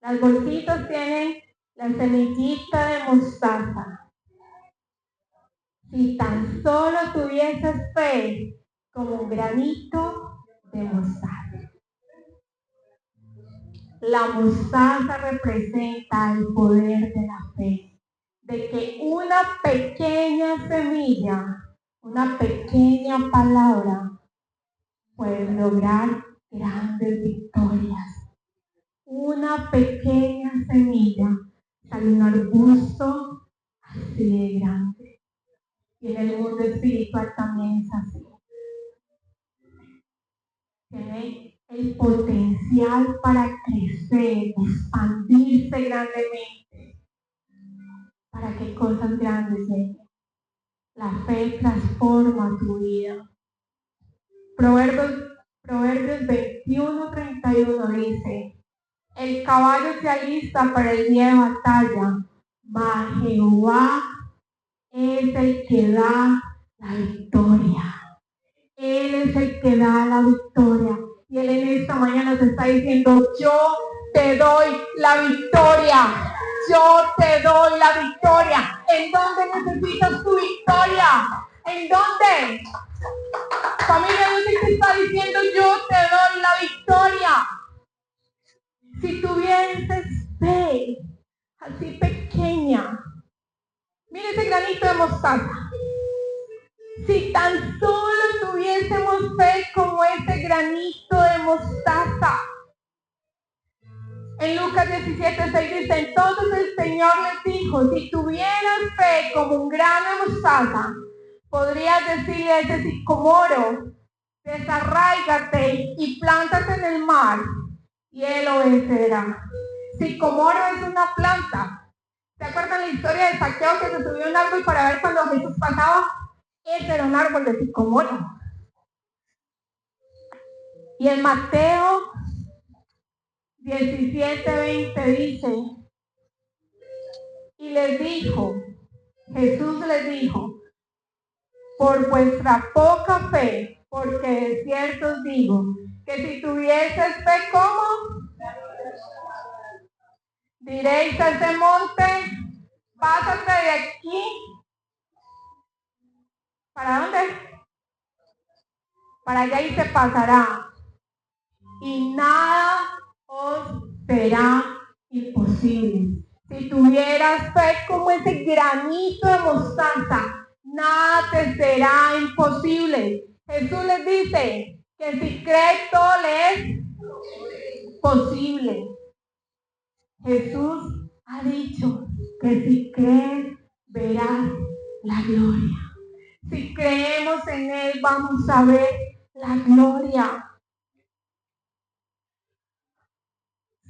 A: Las bolsitas tienen la semillita de mostaza. Si tan solo tuvieses fe como un granito de mostaza. La mostaza representa el poder de la fe, de que una pequeña semilla, una pequeña palabra puede lograr grandes victorias. Una pequeña semilla sale un arbusto así de grande. Y en el mundo espiritual también es así. Tiene el potencial para crecer, expandirse grandemente, para que cosas grandes lleguen. La fe transforma tu vida. Proverbios 21:31 dice: el caballo se alista para el día de batalla, mas Jehová es el que da la victoria. Él es el que da la victoria. Y Él en esta mañana te está diciendo: yo te doy la victoria. Yo te doy la victoria. ¿En dónde necesitas tu victoria? ¿En dónde? Familia, Dios te está diciendo: yo te doy la victoria. Si tuvieses fe así pequeña, mira ese granito de mostaza. Si tan solo tuviésemos fe como ese granito de mostaza. En Lucas 17:6 dice: entonces el Señor les dijo: si tuvieras fe como un grano de mostaza, podrías decirle a ese sicomoro: desarráigate y plántate en el mar, y él obedecerá. Sicomoro es una planta. ¿Se acuerdan la historia de Saqueo, que se subió a un árbol para ver cuando Jesús pasaba? Ese era un árbol de sicomoro. Y en Mateo 17:20 dice: y les dijo, Jesús les dijo: por vuestra poca fe, porque de cierto os digo, que si tuvieses fe, ¿cómo? Diréis a ese monte: pásate de aquí. ¿Para dónde? Para allá, y se pasará. Y nada os será imposible. Si tuvieras fe como ese granito de mostaza, nada te será imposible. Jesús les dice que si crees, todo le es posible. Jesús ha dicho que si crees, verás la gloria. Si creemos en Él, vamos a ver la gloria.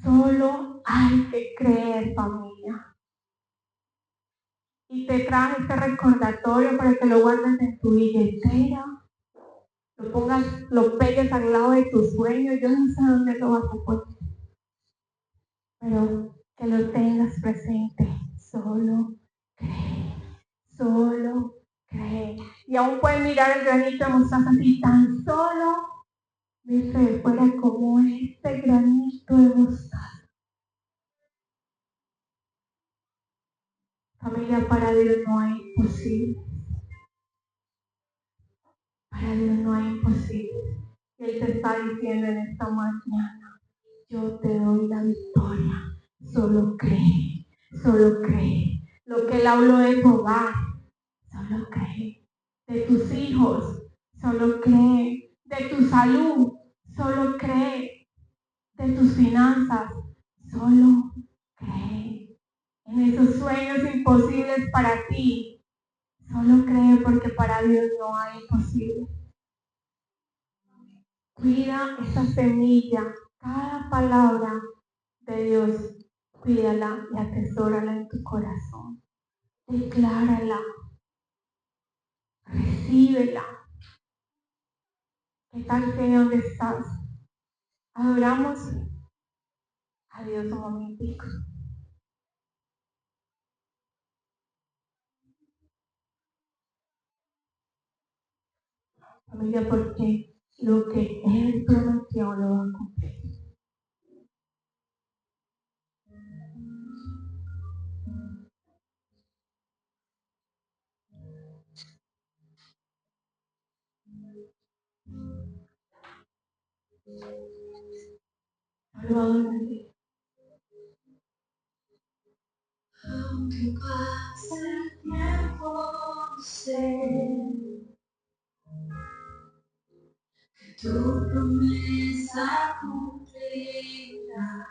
A: Solo hay que creer, familia. Y te traje este recordatorio para que lo guardes en tu billetera, lo pongas, lo pegues al lado de tus sueños. Yo no sé dónde lo vas a poner, pero que lo tengas presente. Solo cree, solo cree. Y aún puedes mirar el granito de mostaza, si tan solo mi fe fuera como este granito de mostaza. Familia, para Dios no hay imposible. Para Dios no hay imposible. Y Él te está diciendo en esta mañana: yo te doy la victoria. Solo cree, solo cree. Lo que Él habló de tu hogar, solo cree. De tus hijos, solo cree. De tu salud, solo cree. De tus finanzas, solo cree. En esos sueños imposibles para ti, solo cree, porque para Dios no hay imposible. Cuida esa semilla, cada palabra de Dios, cuídala y atesórala en tu corazón. Declárala, recíbela. ¿Qué tal que dónde estás? Adoramos a Dios un momentico. Familia, porque lo que Él prometió lo va a cumplir. Salvador, bendiga.
B: Aunque pase el tiempo, sé que tu promesa cumplirás.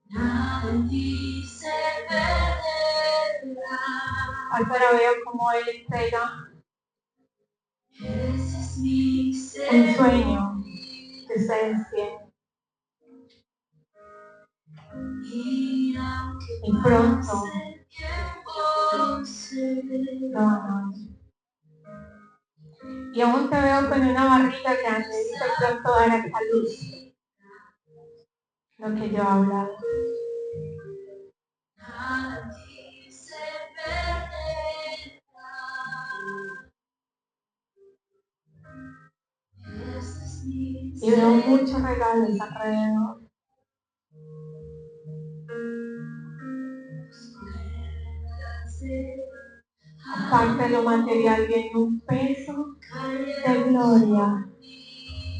B: Nada en ti se perderá.
A: Ahora veo cómo Él entrega
B: Ese es mi
A: un sueño que ustedes tienen. Y pronto lo van a ver. Y aún te veo con una barriga grande, dice pronto dará a luz lo que yo he hablado. Y veo muchos regalos alrededor. Aparte de lo material, viene un peso de gloria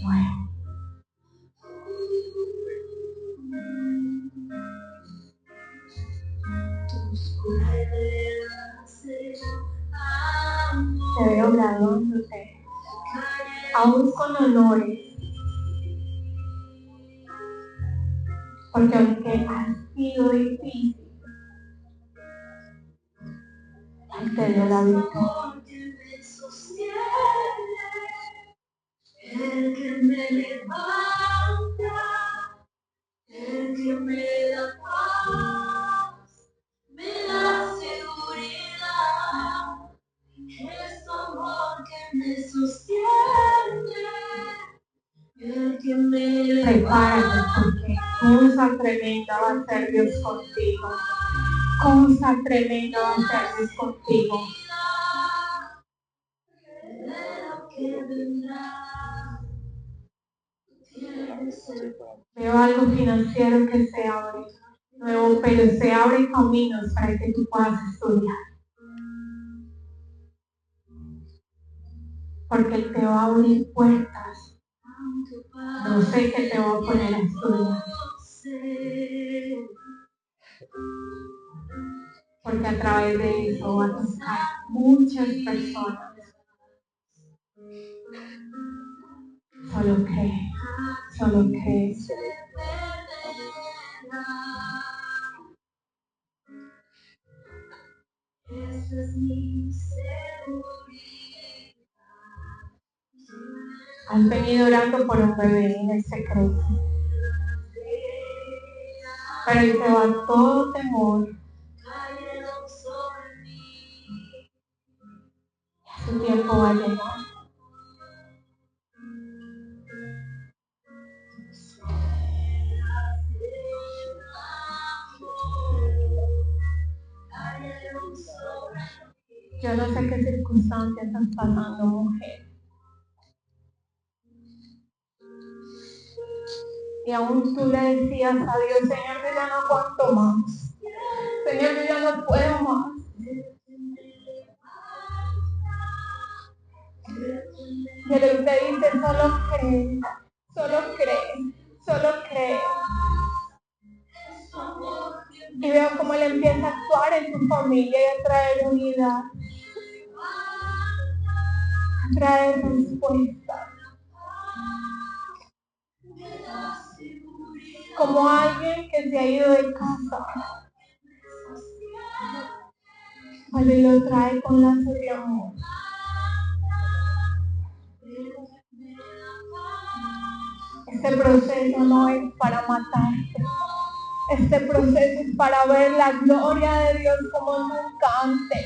A: nuevo. Te veo graduándote, aún con honores, porque aunque ha sido difícil, Él te dio la victoria.
B: El que me levanta, el que me da paz, me da seguridad, es tu amor que me sostiene, el que me
A: Prepárate, porque cosa tremenda va a ser Dios contigo. Cosa tremenda va a ser Dios contigo. Veo algo financiero que se abre nuevo, pero se abren caminos para que tú puedas estudiar. Porque Él te va a abrir puertas. No sé qué te va a poner a estudiar. Porque a través de eso va a tocar muchas personas. Solo cree, solo cree.
B: Esa es mi seguridad.
A: Has venido orando por un bebé en el secreto. Pero Él te va todo temor. Su tiempo va a llegar. Yo no sé qué circunstancias estás pasando, mujer. Y aún tú le decías a Dios, Señor, yo ya no aguanto más. Señor, yo ya no puedo más. Y Él te dice, solo cree, solo cree, solo cree. Y veo cómo Él empieza a actuar en tu familia y a traer unidad, a traer respuesta. Como alguien que se ha ido de casa, pues Él lo trae con lazo de amor. Este proceso no es para matarte. Este proceso es para ver la gloria de Dios como nunca antes.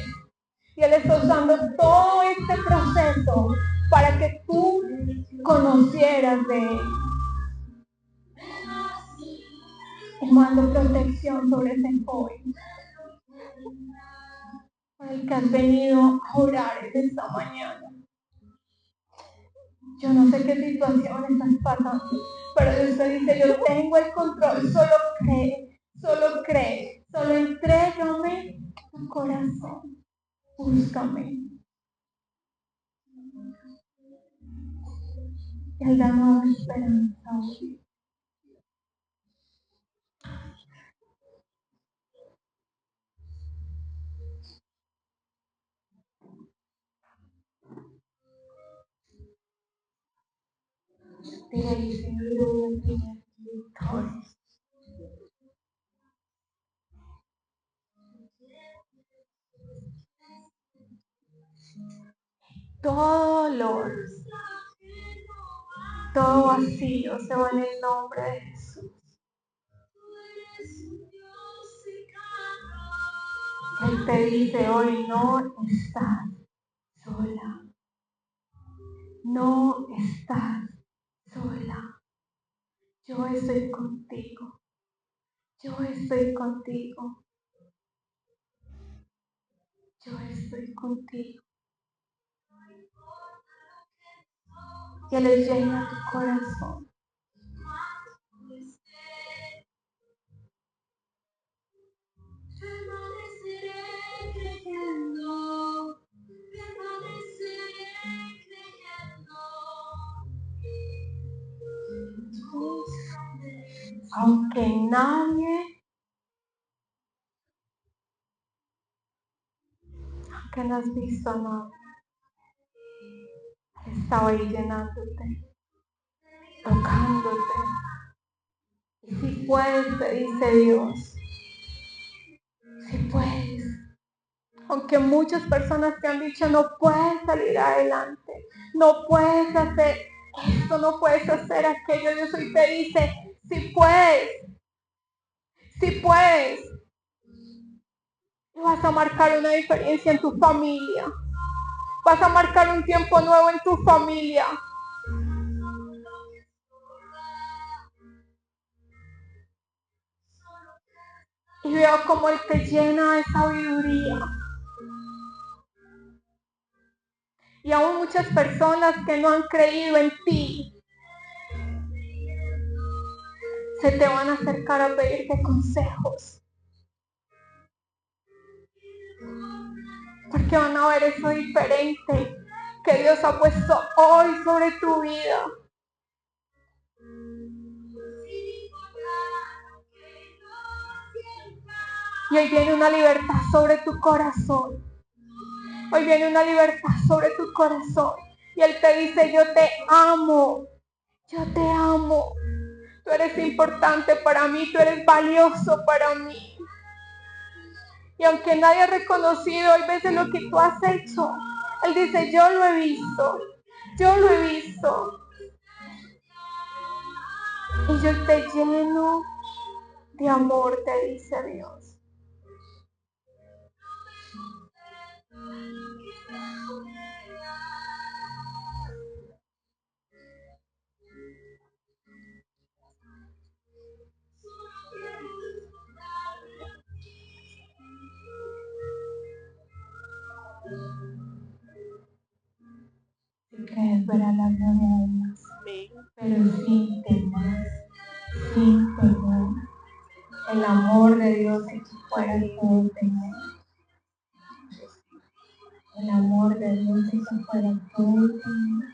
A: Y Él está usando todo este proceso para que tú conocieras de Él. Y mando protección sobre ese joven. por el que has venido a orar en esta mañana. Yo no sé qué situación estás pasando, pero Dios te dice, yo tengo el control, solo cree, solo entrégame tu corazón, búscame. Y Él da nueva esperanza hoy. Dile, Señor, victoria. Todo dolor, todo vacío se va en el nombre de Jesús. Él te dice hoy, no estás sola. No estás sola. Yo estoy contigo. Yo estoy contigo. Yo estoy contigo. Que le llena tu corazón. Aunque no has visto nada, estaba ahí llenándote, tocándote. Y si puedes, te dice Dios, si puedes. Aunque muchas personas te han dicho, no puedes salir adelante, no puedes hacer esto, no puedes hacer aquello, Dios hoy te dice, si puedes, si puedes. Y vas a marcar una diferencia en tu familia. Vas a marcar un tiempo nuevo en tu familia. Y veo como Él te llena de sabiduría. Y aún muchas personas que no han creído en ti se te van a acercar a pedirte consejos. Porque van a ver eso diferente que Dios ha puesto hoy sobre tu vida. Y hoy viene una libertad sobre tu corazón. Hoy viene una libertad sobre tu corazón. Y Él te dice, yo te amo. Yo te amo. Tú eres importante para mí. Tú eres valioso para mí. Y aunque nadie ha reconocido hoy veces lo que tú has hecho, Él dice, yo lo he visto. Yo lo he visto. Y yo te lleno de amor, te dice Dios. Si crees, verás la gloria de Dios. Pero sin temor, sin temor. El amor de Dios echa fuera todo temor. El amor de Dios echa fuera todo temor.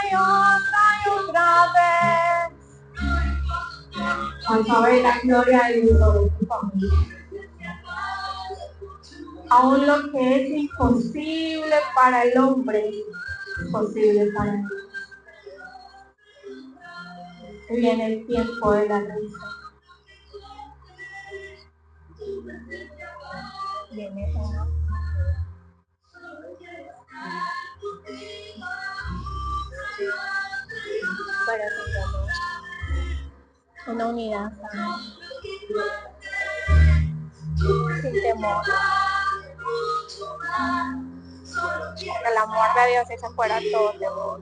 A: Y otra vez. Vas a ver la gloria de Dios sobre tu familia. Aún lo que es imposible para el hombre es posible para Dios. Se viene el tiempo de la risa. Viene uno. Para tengamos una unidad sana, sin temor. que el amor de Dios echa fuera todo temor.